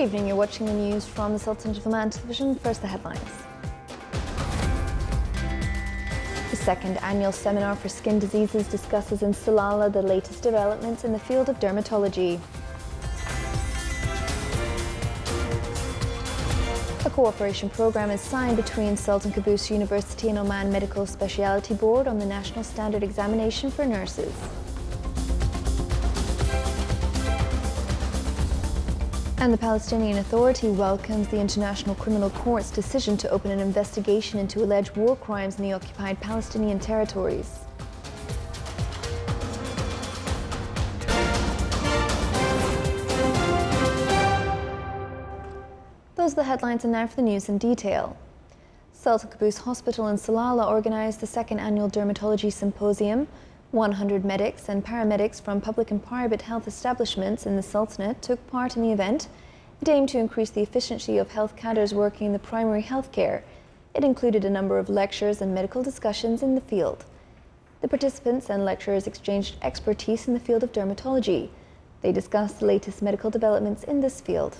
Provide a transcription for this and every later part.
evening, you're watching the news from the Sultan of Oman television. First, the headlines. The second annual seminar for skin diseases discusses in Salalah the latest developments in the field of dermatology. A cooperation program is signed between Sultan Qaboos University and Oman Medical Specialty Board on the National Standard Examination for Nurses. And the Palestinian Authority welcomes the International Criminal Court's decision to open an investigation into alleged war crimes in the occupied Palestinian territories. Those are the headlines, and now for the news in detail. Sultan Qaboos Hospital in Salalah organised the second annual dermatology symposium. 100 medics and paramedics from public and private health establishments in the Sultanate took part in the event. It aimed to increase the efficiency of health cadres working in the primary health care. It included a number of lectures and medical discussions in the field. The participants and lecturers exchanged expertise in the field of dermatology. They discussed the latest medical developments in this field.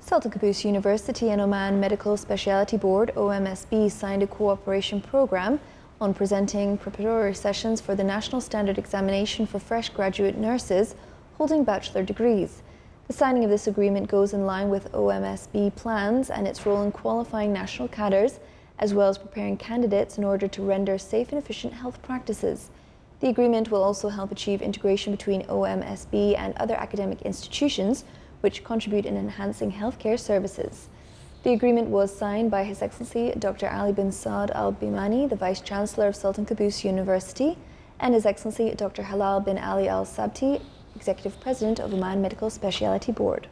Sultan Qaboos University and Oman Medical Specialty Board (OMSB) signed a cooperation program on presenting preparatory sessions for the National Standard Examination for fresh graduate nurses holding bachelor degrees. The signing of this agreement goes in line with OMSB plans and its role in qualifying national cadres, as well as preparing candidates in order to render safe and efficient health practices. The agreement will also help achieve integration between OMSB and other academic institutions, which contribute in enhancing healthcare services. The agreement was signed by His Excellency Dr. Ali bin Saud Al Bimani, the Vice Chancellor of Sultan Qaboos University, and His Excellency Dr. Halal bin Ali Al Sabti, Executive President of Oman Medical Specialty Board.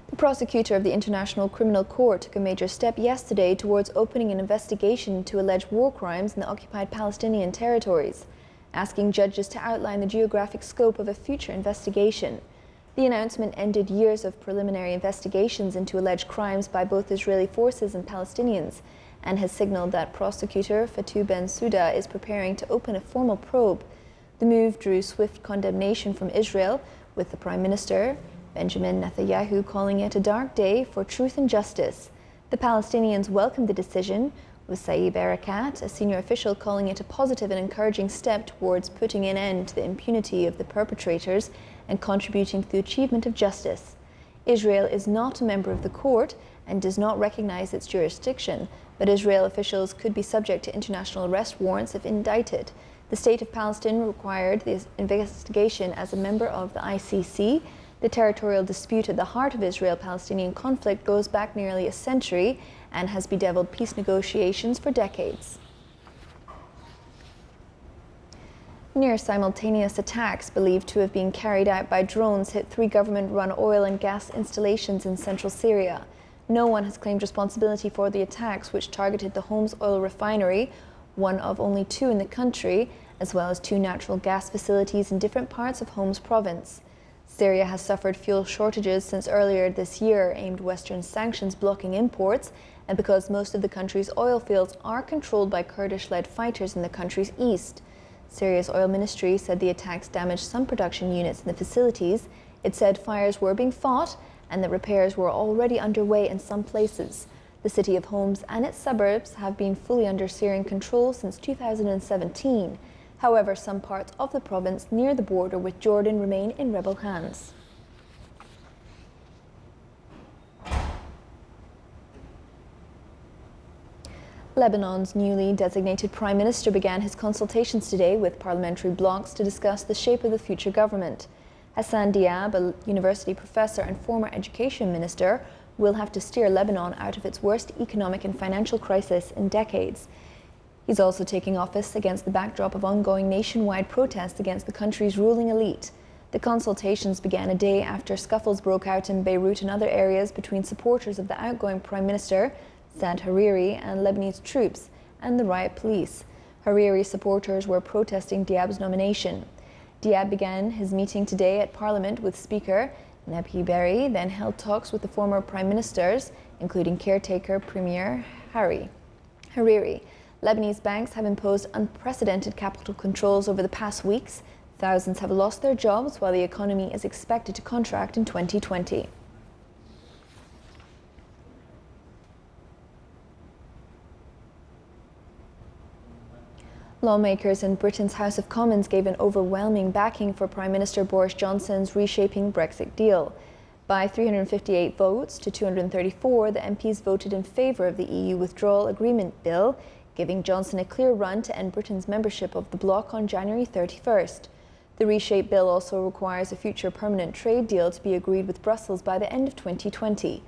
The prosecutor of the International Criminal Court took a major step yesterday towards opening an investigation into alleged war crimes in the occupied Palestinian territories, asking judges to outline the geographic scope of a future investigation. The announcement ended years of preliminary investigations into alleged crimes by both Israeli forces and Palestinians, and has signaled that prosecutor Fatou Bensouda is preparing to open a formal probe. The move drew swift condemnation from Israel, with the Prime Minister Benjamin Netanyahu calling it a dark day for truth and justice. The Palestinians welcomed the decision, with Saeed Erekat, a senior official, calling it a positive and encouraging step towards putting an end to the impunity of the perpetrators and contributing to the achievement of justice. Israel is not a member of the court and does not recognize its jurisdiction, but Israel officials could be subject to international arrest warrants if indicted. The State of Palestine required the investigation as a member of the ICC. The territorial dispute at the heart of Israel-Palestinian conflict goes back nearly a century and has bedeviled peace negotiations for decades. Near simultaneous attacks believed to have been carried out by drones hit 3 government-run oil and gas installations in central Syria. No one has claimed responsibility for the attacks, which targeted the Homs oil refinery, one of only 2 in the country, as well as 2 natural gas facilities in different parts of Homs province. Syria has suffered fuel shortages since earlier this year, aimed Western sanctions blocking imports, and because most of the country's oil fields are controlled by Kurdish-led fighters in the country's east. Syria's oil ministry said the attacks damaged some production units in the facilities. It said fires were being fought and that repairs were already underway in some places. The city of Homs and its suburbs have been fully under Syrian control since 2017. However, some parts of the province near the border with Jordan remain in rebel hands. Lebanon's newly designated Prime Minister began his consultations today with parliamentary blocs to discuss the shape of the future government. Hassan Diab, a university professor and former education minister, will have to steer Lebanon out of its worst economic and financial crisis in decades. He's also taking office against the backdrop of ongoing nationwide protests against the country's ruling elite. The consultations began a day after scuffles broke out in Beirut and other areas between supporters of the outgoing Prime Minister, Saad Hariri, and Lebanese troops and the riot police. Hariri supporters were protesting Diab's nomination. Diab began his meeting today at Parliament with Speaker Nabi Berri then held talks with the former prime ministers, including caretaker Premier Hariri. Lebanese banks have imposed unprecedented capital controls over the past weeks. Thousands have lost their jobs, while the economy is expected to contract in 2020. Lawmakers in Britain's House of Commons gave an overwhelming backing for Prime Minister Boris Johnson's reshaping Brexit deal. By 358 votes to 234, the MPs voted in favour of the EU withdrawal agreement bill, giving Johnson a clear run to end Britain's membership of the bloc on January 31st. The reshaped bill also requires a future permanent trade deal to be agreed with Brussels by the end of 2020.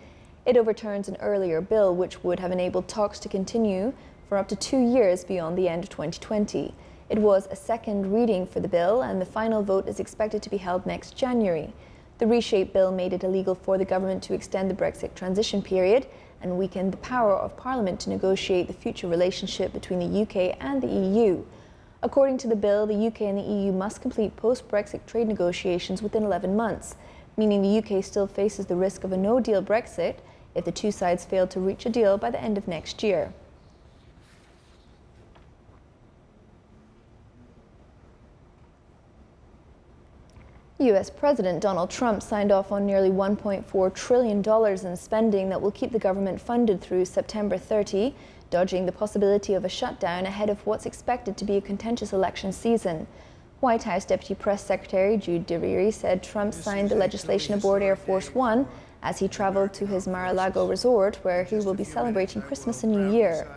It overturns an earlier bill which would have enabled talks to continue for up to 2 years beyond the end of 2020. It was a second reading for the bill, and the final vote is expected to be held next January. The reshaped bill made it illegal for the government to extend the Brexit transition period and weakened the power of Parliament to negotiate the future relationship between the UK and the EU. According to the bill, the UK and the EU must complete post-Brexit trade negotiations within 11 months, meaning the UK still faces the risk of a no-deal Brexit if the two sides fail to reach a deal by the end of next year. US President Donald Trump signed off on nearly $1.4 trillion in spending that will keep the government funded through September 30, dodging the possibility of a shutdown ahead of what's expected to be a contentious election season. White House Deputy Press Secretary Jude DeReary said Trump signed the legislation aboard Air Force One as he traveled to his Mar-a-Lago resort, where he will be celebrating Christmas and New Year.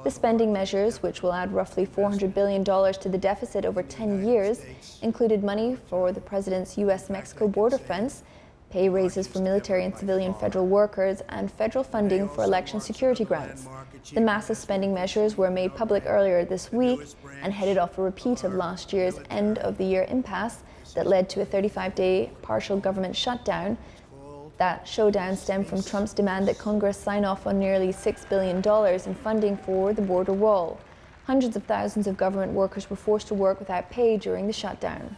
The spending measures, which will add roughly $400 billion to the deficit over 10 years, included money for the president's US-Mexico border fence, pay raises for military and civilian federal workers, and federal funding for election security grants. The massive spending measures were made public earlier this week and headed off a repeat of last year's end-of-the-year impasse that led to a 35-day partial government shutdown. That showdown stemmed from Trump's demand that Congress sign off on nearly $6 billion in funding for the border wall. Hundreds of thousands of government workers were forced to work without pay during the shutdown.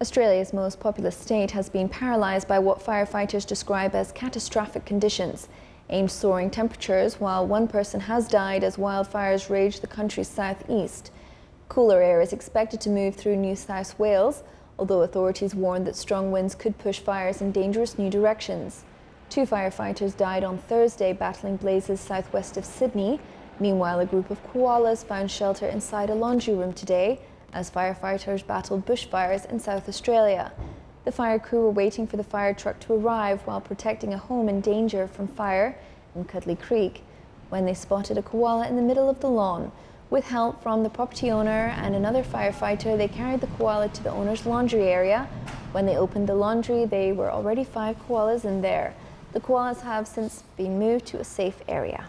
Australia's most populous state has been paralysed by what firefighters describe as catastrophic conditions, aimed soaring temperatures, while one person has died as wildfires rage the country's southeast. Cooler air is expected to move through New South Wales, although authorities warn that strong winds could push fires in dangerous new directions. 2 firefighters died on Thursday battling blazes southwest of Sydney. Meanwhile, a group of koalas found shelter inside a laundry room today as firefighters battled bushfires in South Australia. The fire crew were waiting for the fire truck to arrive while protecting a home in danger from fire in Cuddly Creek when they spotted a koala in the middle of the lawn. With help from the property owner and another firefighter, they carried the koala to the owner's laundry area. When they opened the laundry, there were already 5 koalas in there. The koalas have since been moved to a safe area.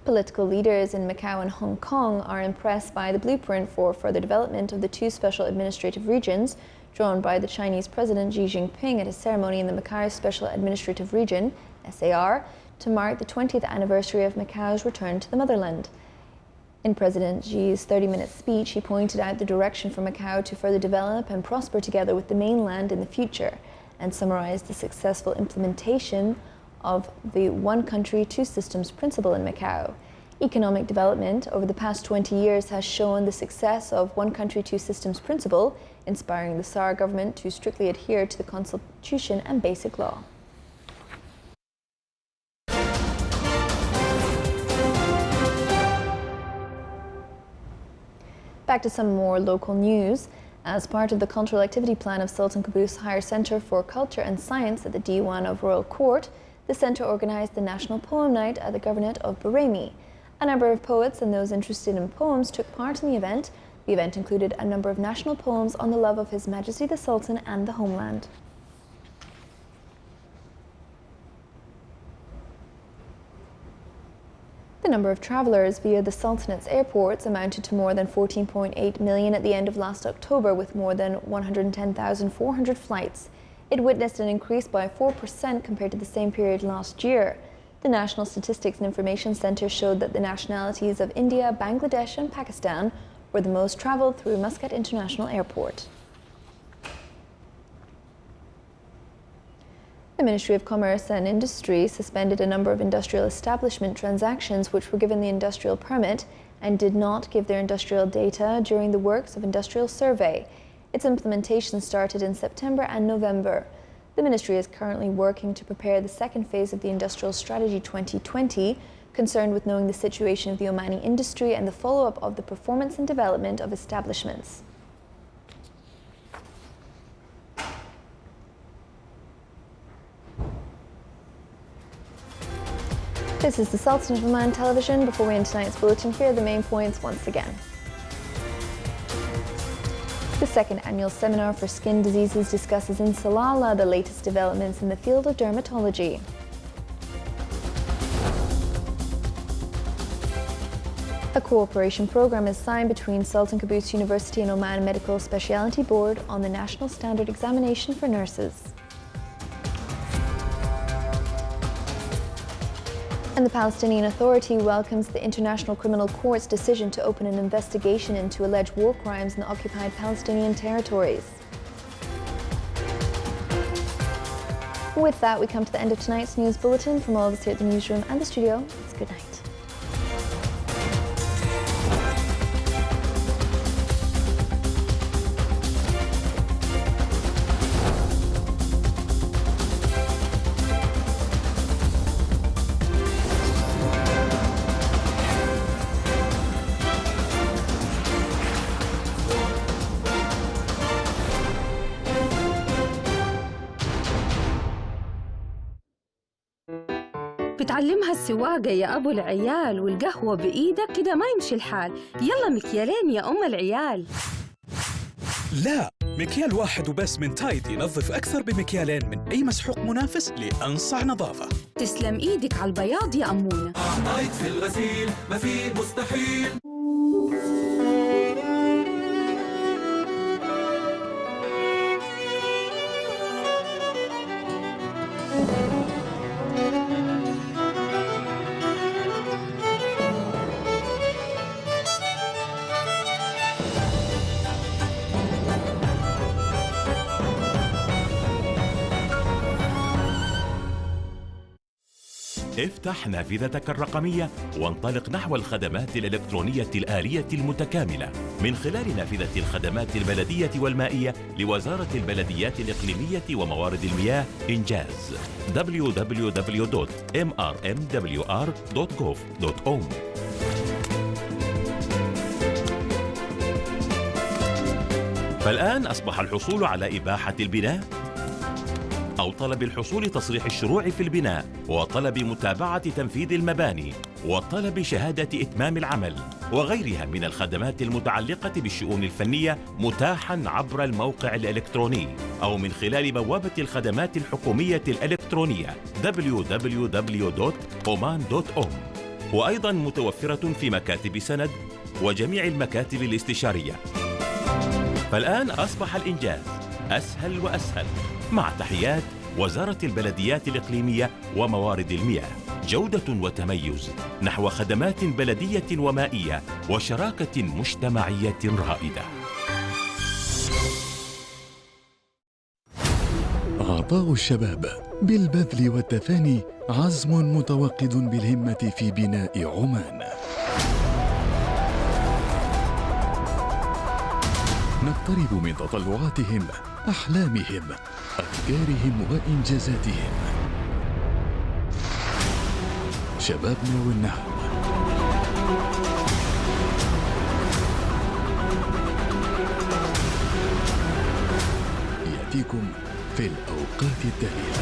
Political leaders in Macau and Hong Kong are impressed by the blueprint for further development of the 2 special administrative regions drawn by the Chinese President Xi Jinping at a ceremony in the Macau Special Administrative Region, SAR, to mark the 20th anniversary of Macau's return to the motherland. In President Xi's 30-minute speech, he pointed out the direction for Macau to further develop and prosper together with the mainland in the future, and summarized the successful implementation of the one country, two systems principle in Macau. Economic development over the past 20 years has shown the success of one country, two systems principle, inspiring the SAR government to strictly adhere to the Constitution and basic law. Back to some more local news. As part of the cultural activity plan of Sultan Qaboos Higher Centre for Culture and Science at the Diwan of Royal Court, the centre organised the National Poem Night at the Governorate of Bareilly. A number of poets and those interested in poems took part in the event. The event included a number of national poems on the love of His Majesty the Sultan and the homeland. The number of travellers via the Sultanate's airports amounted to more than 14.8 million at the end of last October, with more than 110,400 flights. It witnessed an increase by 4% compared to the same period last year. The National Statistics and Information Centre showed that the nationalities of India, Bangladesh and Pakistan were the most travelled through Muscat International Airport. The Ministry of Commerce and Industry suspended a number of industrial establishment transactions which were given the industrial permit and did not give their industrial data during the works of industrial survey. Its implementation started in September and November. The Ministry is currently working to prepare the second phase of the Industrial Strategy 2020, concerned with knowing the situation of the Omani industry and the follow-up of the performance and development of establishments. This is the Sultan of Oman television. Before we end tonight's bulletin, here are the main points once again. The second annual seminar for skin diseases discusses in Salalah the latest developments in the field of dermatology. A cooperation program is signed between Sultan Qaboos University and Oman Medical Specialty Board on the National Standard Examination for Nurses. And the Palestinian Authority welcomes the International Criminal Court's decision to open an investigation into alleged war crimes in the occupied Palestinian territories. With that, we come to the end of tonight's news bulletin. From all of us here at the newsroom and the studio, it's good night. بتعلمها السواقة يا أبو العيال، والقهوة بإيدك كده ما يمشي الحال. يلا مكيالين يا أم العيال. لا، مكيال واحد وبس من تايد ينظف أكثر بمكيالين من أي مسحوق منافس لأنصع نظافة. تسلم إيدك على البياض يا أمونة. تايد في الغسيل ما في مستحيل. افتح نافذتك الرقمية وانطلق نحو الخدمات الإلكترونية الآلية المتكاملة من خلال نافذة الخدمات البلدية والمائية لوزارة البلديات الإقليمية وموارد المياه إنجاز www.mrmwr.gov.om. فالآن أصبح الحصول على إباحة البناء أو طلب الحصول تصريح الشروع في البناء وطلب متابعة تنفيذ المباني وطلب شهادة إتمام العمل وغيرها من الخدمات المتعلقة بالشؤون الفنية متاحاً عبر الموقع الإلكتروني أو من خلال بوابة الخدمات الحكومية الإلكترونية www.oman.om، وأيضاً متوفرة في مكاتب سند وجميع المكاتب الاستشارية. فالآن أصبح الإنجاز أسهل وأسهل. مع تحيات وزارة البلديات الإقليمية وموارد المياه، جودة وتميز نحو خدمات بلدية ومائية وشراكة مجتمعية رائدة. عطاء الشباب بالبذل والتفاني عزم متوقد بالهمة في بناء عمان. نقترب من تطلعاتهم، أحلامهم، أفكارهم وإنجازاتهم. شبابنا والنهب، يأتيكم في الأوقات التالية.